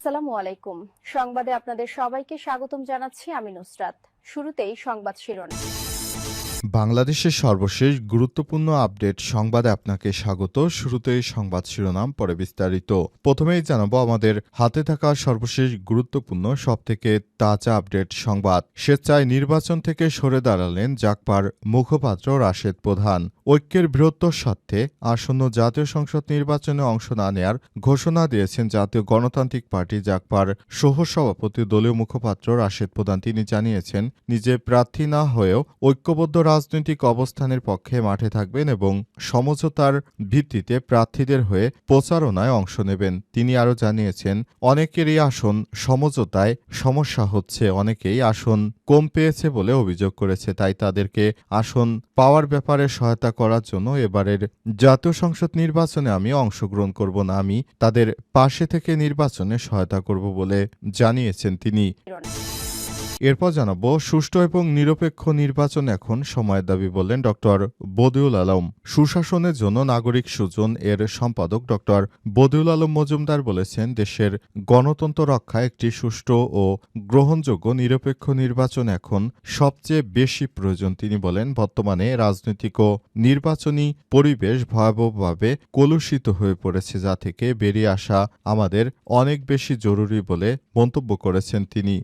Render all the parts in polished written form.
আসসালামু আলাইকুম। সংবাদে আপনাদের সবাইকে স্বাগতম জানাচ্ছি আমি নুসরাত। শুরুতেই সংবাদ শিরোনাম। বাংলাদেশের সর্বশেষ গুরুত্বপূর্ণ আপডেট সংবাদে আপনাকে স্বাগত। শুরুতেই সংবাদ শিরোনাম, পরে বিস্তারিত। প্রথমেই জানাবো আমাদের হাতে থাকা সর্বশেষ গুরুত্বপূর্ণ সবথেকে তাজা আপডেট সংবাদ। স্বেচ্ছায় নির্বাচন থেকে সরে দাঁড়ালেন জাগপার মুখপাত্র রাশেদ প্রধান। ঐক্যের বৃহত্তর স্বার্থে আসন্ন জাতীয় সংসদ নির্বাচনে অংশ না নেয়ার ঘোষণা দিয়েছেন জাতীয় গণতান্ত্রিক পার্টি জাগপার সহ-সভাপতি দলীয় মুখপাত্র রাশেদ প্রধান। তিনি জানিয়েছেন, নিজে প্রার্থী না হয়েও ঐক্যবদ্ধ রাজনৈতিক অবস্থানের পক্ষে মাঠে থাকবেন এবং সমঝোতার ভিত্তিতে প্রার্থীদের হয়ে প্রচারণায় অংশ নেবেন। তিনি আরও জানিয়েছেন, অনেকেরই আসন সমঝোতায় সমস্যা হচ্ছে, অনেকেই আসন কম পেয়েছে বলে অভিযোগ করেছে। তাই তাদেরকে আসন পাওয়ার ব্যাপারে সহায়তা করার জন্য এবারের জাতীয় সংসদ নির্বাচনে আমি অংশগ্রহণ করব না, আমি তাদের পাশে থেকে নির্বাচনে সহায়তা করব বলে জানিয়েছেন তিনি। এরপর জানাবো, সুষ্ঠু এবং নিরপেক্ষ নির্বাচন এখন সময়ের দাবি বললেন ডক্টর বদিউল আলম। সুশাসনের জন্য নাগরিক সুজন এর সম্পাদক ডক্টর বদিউল আলম মজুমদার বলেছেন, দেশের গণতন্ত্র রক্ষায় একটি সুষ্ঠু ও গ্রহণযোগ্য নিরপেক্ষ নির্বাচন এখন সবচেয়ে বেশি প্রয়োজন। তিনি বলেন, বর্তমানে রাজনৈতিক ও নির্বাচনী পরিবেশ ভয়াবহভাবে কলুষিত হয়ে পড়েছে, যা থেকে বেরিয়ে আসা আমাদের অনেক বেশি জরুরি বলে মন্তব্য করেছেন তিনি।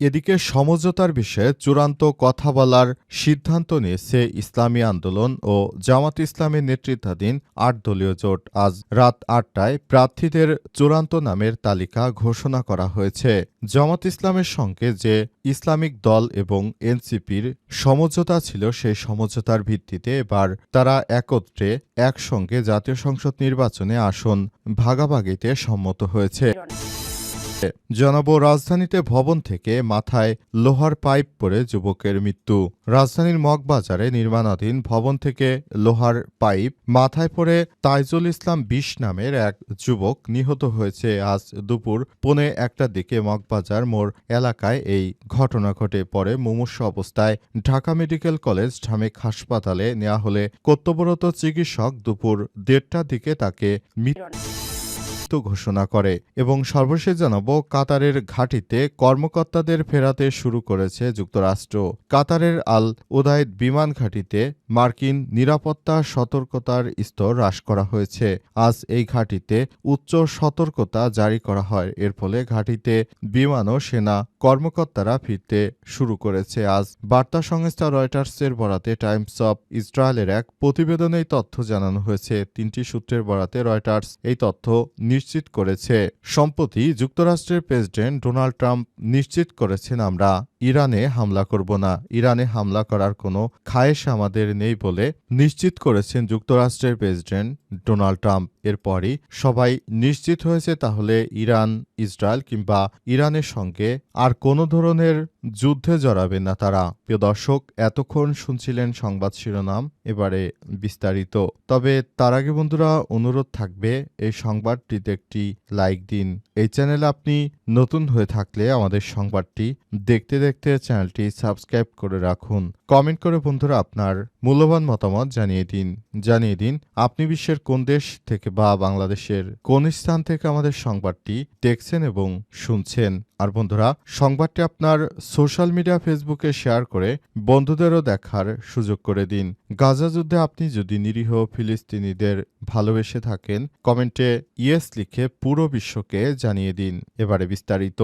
এদিকে সমঝোতার বিষয়ে চূড়ান্ত কথা বলার সিদ্ধান্ত নিয়েছে ইসলামী আন্দোলন ও জামাত ইসলামের নেতৃত্বাধীন ৮ দলীয় জোট। আজ রাত ৮টায় প্রার্থীদের চূড়ান্ত নামের তালিকা ঘোষণা করা হয়েছে। জামাত ইসলামের সঙ্গে যে ইসলামিক দল এবং এনসিপির সমঝোতা ছিল, সেই সমঝোতার ভিত্তিতে এবার তারা একত্রে একসঙ্গে জাতীয় সংসদ নির্বাচনে আসন ভাগাভাগিতে সম্মত হয়েছে। জানাবো, রাজধানীতে ভবন থেকে মাথায় লোহার পাইপ পড়ে যুবকের মৃত্যু। রাজধানীর মগবাজারে নির্মাণাধীন ভবন থেকে লোহার পাইপ মাথায় পড়ে তাইজুল ইসলাম ২০ নামের এক যুবক নিহত হয়েছে। আজ দুপুর ১:১টার দিকে মগবাজার মোড় এলাকায় এই ঘটনা ঘটে। পরে মুমূর্ষ অবস্থায় ঢাকা মেডিকেল কলেজ ঢামেক হাসপাতালে নেওয়া হলে কর্তব্যরত চিকিৎসক দুপুর ১:৩০টার দিকে তাকে ঘোষণা করে। এবং সর্বশেষ জানাবো, কাতারের ঘাঁটিতে কর্মকর্তাদের ফেরাতে শুরু করেছে যুক্তরাষ্ট্র। কাতারের আল উদাইদ বিমান ঘাঁটিতে মার্কিন নিরাপত্তা সতর্কতার স্তর হ্রাস করা হয়েছে। আজ এই ঘাঁটিতে উচ্চ সতর্কতা জারি করা হয়। এর ফলে ঘাঁটিতে বিমান ও সেনা কর্মকর্তারা ফিরতে শুরু করেছে। আজ বার্তা সংস্থা রয়টার্সের বরাতে টাইমস অব ইসরায়েলের এক প্রতিবেদনে এই তথ্য জানানো হয়েছে। ৩টি সূত্রের বরাতে রয়টার্স এই তথ্য নিশ্চিত করেছে। সম্প্রতি যুক্তরাষ্ট্রের প্রেসিডেন্ট ডোনাল্ড ট্রাম্প নিশ্চিত করেছেন, আমরা ইরানে হামলা করব না, ইরানে হামলা করার কোনো খায়েশ আমাদের নেই বলে নিশ্চিত করেছেন যুক্তরাষ্ট্রের প্রেসিডেন্ট ডোনাল্ড ট্রাম্প। এরপরই সবাই নিশ্চিত হয়েছে, তাহলে ইরান, ইসরায়েল কিংবা ইরানের সঙ্গে আর কোনো ধরনের যুদ্ধে জড়াবেন না তারা। প্রিয় দর্শক, এতক্ষণ শুনছিলেন সংবাদ শিরোনাম, এবারে বিস্তারিত। তবে তার আগে বন্ধুরা, অনুরোধ থাকবে এই সংবাদটিতে একটি লাইক দিন। এই চ্যানেলে আপনি নতুন হয়ে থাকলে আমাদের সংবাদটি দেখতে দেখতে চ্যানেলটি সাবস্ক্রাইব করে রাখুন। কমেন্ট করে বন্ধুরা আপনার মূল্যবান মতামত জানিয়ে দিন আপনি বিশ্বের কোন দেশ থেকে বা বাংলাদেশের কোন স্থান থেকে আমাদের সংবাদটি দেখছেন এবং শুনছেন। আর বন্ধুরা, সংবাদটি আপনার সোশ্যাল মিডিয়া ফেসবুকে শেয়ার করে বন্ধুদেরও দেখার সুযোগ করে দিন। গাজা যুদ্ধে আপনি যদি নিরীহ ফিলিস্তিনিদের ভালোবেসে থাকেন, কমেন্টে ইয়েস লিখে পুরো বিশ্বকে জানিয়ে দিন। এবারে বিস্তারিত।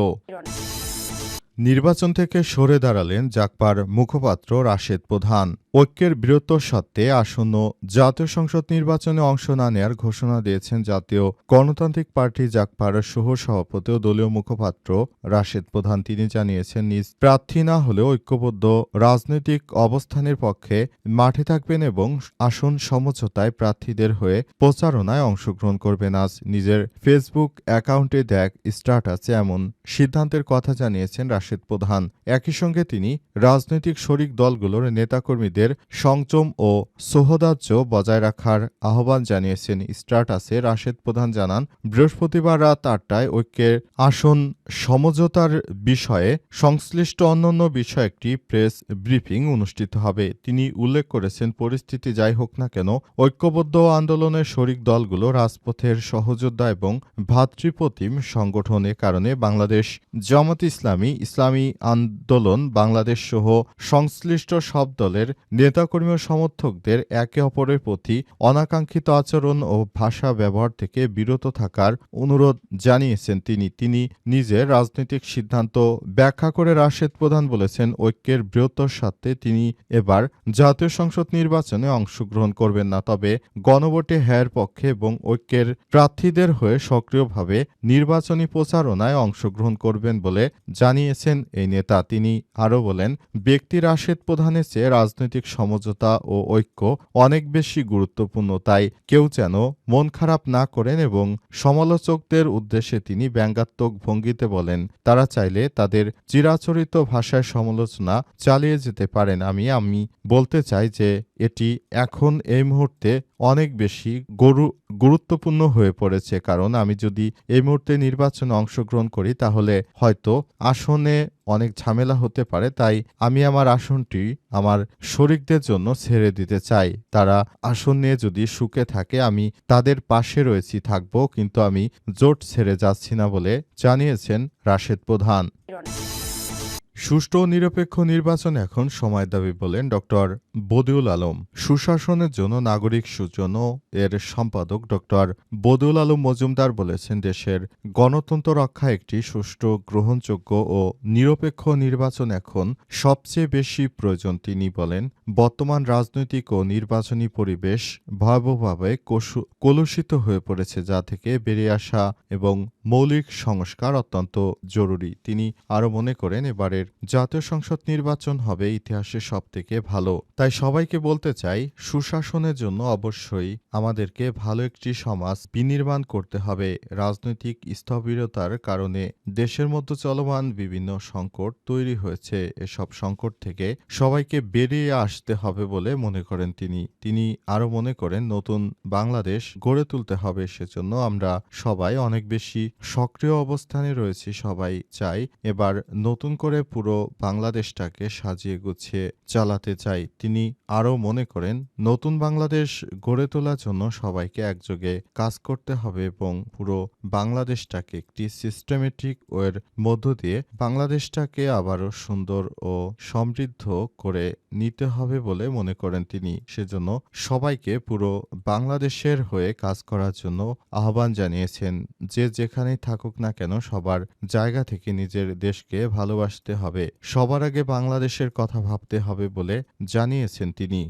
নির্বাচন থেকে সরে দাঁড়ালেন জাগপার মুখপাত্র রাশেদ প্রধান। ঐক্যের বৃহত্তর স্বার্থে আসন্ন জাতীয় সংসদ নির্বাচনে অংশ না নেয়ার ঘোষণা দিয়েছেন জাতীয় গণতান্ত্রিক পার্টি জাগপার সহ-সভাপতি ও দলীয় মুখপাত্র রাশেদ প্রধান। তিনি জানিয়েছেন, নিজ প্রার্থী না হলেও ঐক্যবদ্ধ রাজনৈতিক অবস্থানের পক্ষে মাঠে থাকবেন এবং আসন সমঝোতায় প্রার্থীদের হয়ে প্রচারণায় অংশগ্রহণ করবেন। আজ নিজের ফেসবুক অ্যাকাউন্টে দেখ স্ট্যাটাসে এমন সিদ্ধান্তের কথা জানিয়েছেন রাশেদ প্রধান। একই সঙ্গে তিনি রাজনৈতিক শরিক দলগুলোর নেতাকর্মীদের সমর্থকদের সংযম ও সৌহার্দ্য বজায় রাখার আহ্বান জানিয়েছেন স্ট্যাটাসে রাশেদ প্রধান জানান, বৃহস্পতিবার রাত ৮টায় ঐক্যের আসন সমঝোতার বিষয়ে সংশ্লিষ্ট অন্যান্য বিষয়ে একটি প্রেস ব্রিফিং অনুষ্ঠিত হবে। তিনি উল্লেখ করেছেন, পরিস্থিতি যাই হোক না কেন ঐক্যবদ্ধ আন্দোলনের শরিক দলগুলো রাজপথের সহযোদ্ধা এবং ভ্রাতৃপ্রতিম সংগঠনের কারণে বাংলাদেশ জামাত ইসলামী, ইসলামী আন্দোলন বাংলাদেশ সহ সংশ্লিষ্ট সব দলের নেতাকর্মী ও সমর্থকদের একে অপরের প্রতি অনাকাঙ্ক্ষিত আচরণ ও ভাষা ব্যবহার থেকে বিরত থাকার অনুরোধ জানিয়েছেন তিনি নিজের রাজনৈতিক সিদ্ধান্ত ব্যাখ্যা করে রাশেদ প্রধান বলেছেন, ঐক্যের বৃহত্তর স্বার্থে তিনি এবার জাতীয় সংসদ নির্বাচনে অংশগ্রহণ করবেন না, তবে গণভোটে হ্যাঁর পক্ষে এবং ঐক্যের প্রার্থীদের হয়ে সক্রিয়ভাবে নির্বাচনী প্রচারণায় অংশগ্রহণ করবেন বলে জানিয়েছেন এই নেতা। তিনি আরও বলেন, ব্যক্তি রাশেদ প্রধানের চেয়ে রাজনৈতিক সমঝোতা ও ঐক্য অনেক বেশি গুরুত্বপূর্ণ, তাই কেউ যেন মন খারাপ না করেন এবং সমালোচকদের উদ্দেশ্যে তিনি ব্যঙ্গাত্মক ভঙ্গিতে বলেন, তারা চাইলে তাদের চিরাচরিত ভাষায় সমালোচনা চালিয়ে যেতে পারেন। আমি বলতে চাই যে এটি এখন এই মুহূর্তে অনেক বেশি গুরুত্বপূর্ণ হয়ে পড়েছে, কারণ আমি যদি এই মুহূর্তে নির্বাচনে অংশগ্রহণ করি তাহলে হয়তো আসনে অনেক ঝামেলা হতে পারে, তাই আমি আমার আসনটি আমার শরিকদের জন্য ছেড়ে দিতে চাই। তারা আসন নিয়ে যদি সুখে থাকে আমি তাদের পাশে রয়েছি, থাকবো, কিন্তু আমি জোট ছেড়ে যাচ্ছি না বলে জানিয়েছেন রাশেদ প্রধান। সুষ্ঠু ও নিরপেক্ষ নির্বাচন এখন সময় দাবি বলেন ড বদিউল আলম। সুশাসনের জন্য নাগরিক সূচনা এর সম্পাদক ড বদিউল আলম মজুমদার বলেছেন, দেশের গণতন্ত্র রক্ষা একটি সুষ্ঠু, গ্রহণযোগ্য ও নিরপেক্ষ নির্বাচন এখন সবচেয়ে বেশি প্রয়োজন। তিনি বলেন, বর্তমান রাজনৈতিক ও নির্বাচনী পরিবেশ ভয়াবহভাবে কলুষিত হয়ে পড়েছে, যা থেকে বেরিয়ে আসা এবং মৌলিক সংস্কার অত্যন্ত জরুরি। তিনি আরও মনে করেন, এবারের জাতীয় সংসদ নির্বাচন হবে ইতিহাসের সবথেকে ভালো। তাই সবাইকে বলতে চাই, সুশাসনের জন্য অবশ্যই আমাদেরকে ভালো একটি সমাজ বিনির্মাণ করতে হবে। রাজনৈতিক স্থবিরতার কারণে দেশের মধ্যে চলমান বিভিন্ন সংকট তৈরি হয়েছে। এসব সংকট থেকে সবাইকে বেরিয়ে আসতে হবে বলে মনে করেন তিনি আরও মনে করেন, নতুন বাংলাদেশ গড়ে তুলতে হবে। সেজন্য আমরা সবাই অনেক বেশি সক্রিয় অবস্থানে রয়েছি। সবাই চাই এবার নতুন করে পুরো বাংলাদেশটাকে সাজিয়ে গুছিয়ে চালাতে চাই। তিনি আরও মনে করেন, নতুন বাংলাদেশ গড়ে তোলার জন্য সবাইকে একযোগে কাজ করতে হবে এবং পুরো বাংলাদেশটাকে একটি সিস্টেমেটিক ওয়ের মধ্য দিয়ে বাংলাদেশটাকে আবারও সুন্দর ও সমৃদ্ধ করে নিতে হবে বলে মনে করেন তিনি। সেজন্য সবাইকে পুরো বাংলাদেশের হয়ে কাজ করার জন্য আহ্বান জানিয়েছেন। যে যেখানেই থাকুক না কেন সবার জায়গা থেকে নিজের দেশকে ভালোবাসতে হবে, সবার আগে বাংলাদেশের কথা ভাবতে হবে বলে জানিয়েছেন তিনি।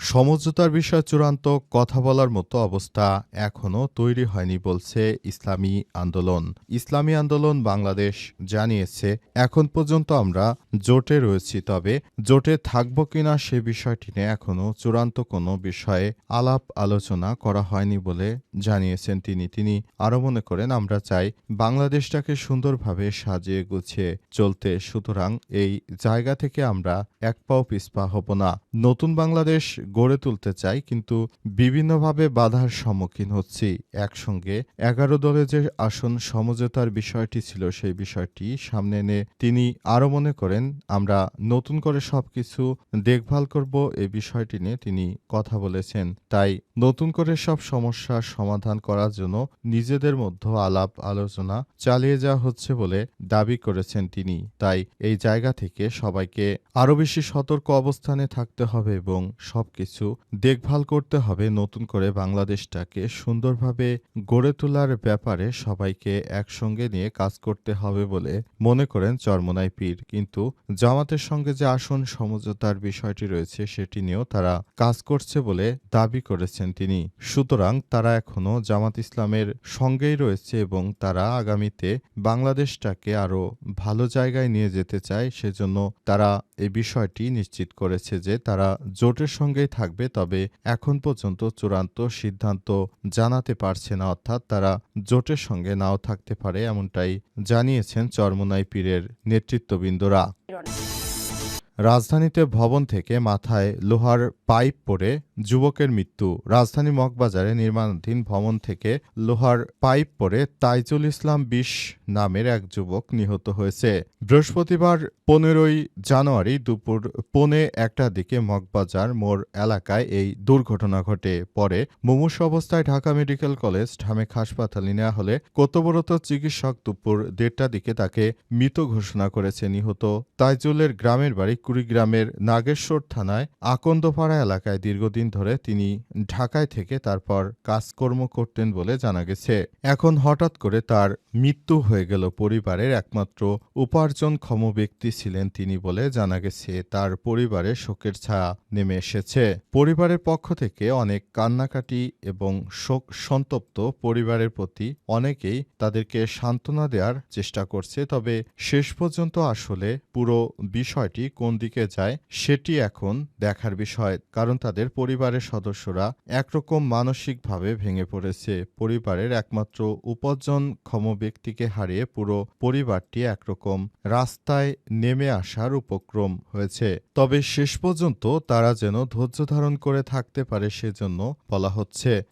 সমঝোতার বিষয়ে চূড়ান্ত কথা বলার মতো অবস্থা এখনও তৈরি হয়নি বলছে ইসলামী আন্দোলন। ইসলামী আন্দোলন বাংলাদেশ জানিয়েছে, এখন পর্যন্ত আমরা জোটে রয়েছি, তবে জোটে থাকব কিনা সে বিষয়টি নিয়ে এখনও চূড়ান্ত কোনো বিষয়ে আলাপ আলোচনা করা হয়নি বলে জানিয়েছেন তিনি আরও মনে করেন, আমরা চাই বাংলাদেশটাকে সুন্দরভাবে সাজিয়ে গুছিয়ে চলতে, সুতরাং এই জায়গা থেকে আমরা এক পাও পিছপা হব না। নতুন বাংলাদেশ গড়ে তুলতে চাই, কিন্তু বিভিন্নভাবে বাধার সম্মুখীন হচ্ছি। একসঙ্গে ১১ দলে যে আসন সমঝোতার বিষয়টি ছিল সেই বিষয়টি সামনে এনে তিনি আরও মনে করেন, আমরা নতুন করে সবকিছু দেখভাল করব, এই বিষয়টি নিয়ে তিনি কথা বলেছেন। তাই নতুন করে সব সমস্যার সমাধান করার জন্য নিজেদের মধ্যে আলাপ আলোচনা চালিয়ে যাওয়া হচ্ছে বলে দাবি করেছেন তিনি। তাই এই জায়গা থেকে সবাইকে আরও বেশি সতর্ক অবস্থানে থাকতে হবে এবং সবকিছু দেখভাল করতে হবে। নতুন করে বাংলাদেশটাকে সুন্দরভাবে গড়ে তোলার ব্যাপারে সবাইকে একসঙ্গে নিয়ে কাজ করতে হবে বলে মনে করেন চরমোনাই পীর। কিন্তু জামাতের সঙ্গে যে আসন সমঝোতার বিষয়টি রয়েছে সেটি নিয়েও তারা কাজ করছে বলে দাবি করেছেন তিনি। সুতরাং তারা এখনো জামাত ইসলামের সঙ্গেই রয়েছে এবং তারা আগামীতে বাংলাদেশটাকে আরো ভালো জায়গায় নিয়ে যেতে চায়। সেজন্য তারা এই বিষয়টি নিশ্চিত করেছে যে তারা জোটের সঙ্গেই থাকবে, তবে এখন পর্যন্ত চূড়ান্ত সিদ্ধান্ত জানাতে পারছে না, অর্থাৎ তারা জোটের সঙ্গে নাও থাকতে পারে, এমনটাই জানিয়েছেন চরমোনাই পীরের নেতৃত্ববৃন্দরা। রাজধানীতে ভবন থেকে মাথায় লোহার পাইপ পড়ে যুবকের মৃত্যু। রাজধানী মগবাজারে নির্মাণাধীন ভবন থেকে লোহার পাইপ পড়ে তাইজুল ইসলাম ২০ নামের এক যুবক নিহত হয়েছে। বৃহস্পতিবার ১৫ই জানুয়ারি দুপুর ১:১টার দিকে মগবাজার মোড় এলাকায় এই দুর্ঘটনা ঘটে। পরে মুমূর্ষু অবস্থায় ঢাকা মেডিকেল কলেজ ঢামেক হাসপাতালে নেওয়া হলে কর্তব্যরত চিকিৎসক দুপুর ১:৩০টার দিকে তাকে মৃত ঘোষণা করেছে। নিহত তাইজুলের গ্রামের বাড়ি কুড়িগ্রামের নাগেশ্বর থানায় আকন্দপাড়া এলাকায়। দীর্ঘদিন ধরে তিনি ঢাকায় থেকে তারপর কাজকর্ম করতেন বলে জানা গেছে। এখন হঠাৎ করে তার মৃত্যু হয়ে গেল। পরিবারের একমাত্র উপার্জনক্ষম ব্যক্তি ছিলেন তিনি বলে জানা গেছে। তার পরিবারে শোকের ছায়া নেমে এসেছে। পরিবারের পক্ষ থেকে অনেক কান্নাকাটি এবং শোক সন্তপ্ত পরিবারের প্রতি অনেকেই তাদেরকে সান্ত্বনা দেওয়ার চেষ্টা করছে। তবে শেষ পর্যন্ত আসলে পুরো বিষয়টি কোন দিকে যায় সেটি এখন দেখার বিষয়। কারণ তাদের পরিবারের সদস্যরা একরকম মানসিকভাবে ভেঙে পড়েছে। পরিবারের একমাত্র উপার্জনক্ষম ব্যক্তিকে হারিয়ে পুরো পরিবারটি একরকম রাস্তায় নেমে আসার উপক্রম হয়েছে। তবে শেষ পর্যন্ত তারা যেন ধৈর্য ধারণ করে থাকতে পারে সেজন্য বলা হচ্ছে।